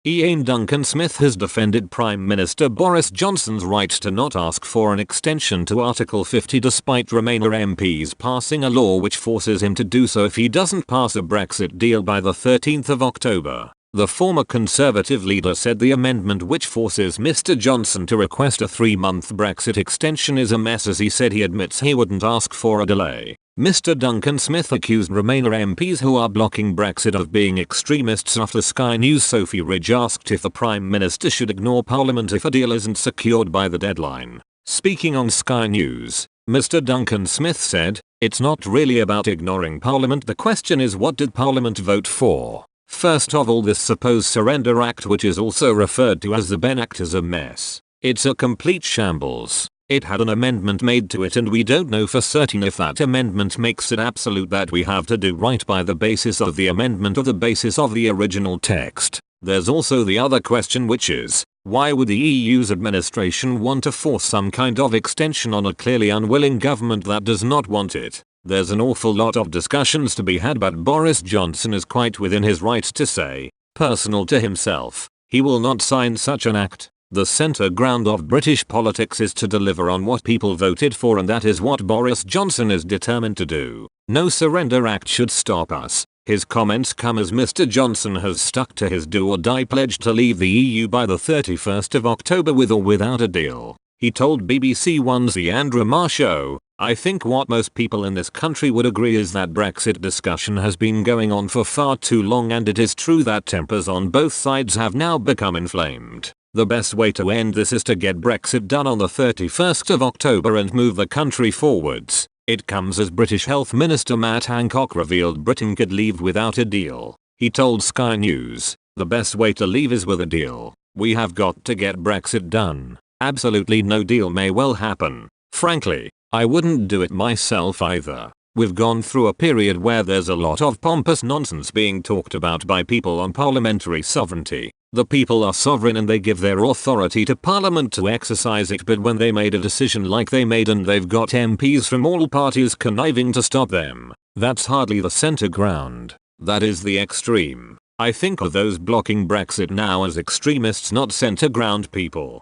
Ian Duncan Smith has defended Prime Minister Boris Johnson's right to not ask for an extension to Article 50 despite Remainer MPs passing a law which forces him to do so if he doesn't pass a Brexit deal by the 13th of October. The former Conservative leader said the amendment which forces Mr Johnson to request a 3-month Brexit extension is a mess, as he said he admits he wouldn't ask for a delay. Mr Duncan Smith accused Remainer MPs who are blocking Brexit of being extremists after Sky News' Sophie Ridge asked if the Prime Minister should ignore Parliament if a deal isn't secured by the deadline. Speaking on Sky News, Mr Duncan Smith said, "It's not really about ignoring Parliament, the question is what did Parliament vote for? First of all, this supposed Surrender Act, which is also referred to as the Ben Act, is a mess. It's a complete shambles. It had an amendment made to it and we don't know for certain if that amendment makes it absolute that we have to do right by the basis of the amendment or the basis of the original text. There's also the other question, which is, why would the EU's administration want to force some kind of extension on a clearly unwilling government that does not want it? There's an awful lot of discussions to be had, but Boris Johnson is quite within his right to say, personal to himself, he will not sign such an act. The centre ground of British politics is to deliver on what people voted for, and that is what Boris Johnson is determined to do. No Surrender Act should stop us." His comments come as Mr Johnson has stuck to his do-or-die pledge to leave the EU by the 31st of October with or without a deal. He told BBC One's The Andrew Marr Show, "I think what most people in this country would agree is that Brexit discussion has been going on for far too long, and it is true that tempers on both sides have now become inflamed. The best way to end this is to get Brexit done on the 31st of October and move the country forwards." It comes as British Health Minister Matt Hancock revealed Britain could leave without a deal. He told Sky News, "The best way to leave is with a deal. We have got to get Brexit done. Absolutely no deal may well happen. Frankly, I wouldn't do it myself either. We've gone through a period where there's a lot of pompous nonsense being talked about by people on parliamentary sovereignty. The people are sovereign and they give their authority to Parliament to exercise it, but when they made a decision like they made and they've got MPs from all parties conniving to stop them, that's hardly the centre ground. That is the extreme. I think of those blocking Brexit now as extremists, not centre ground people.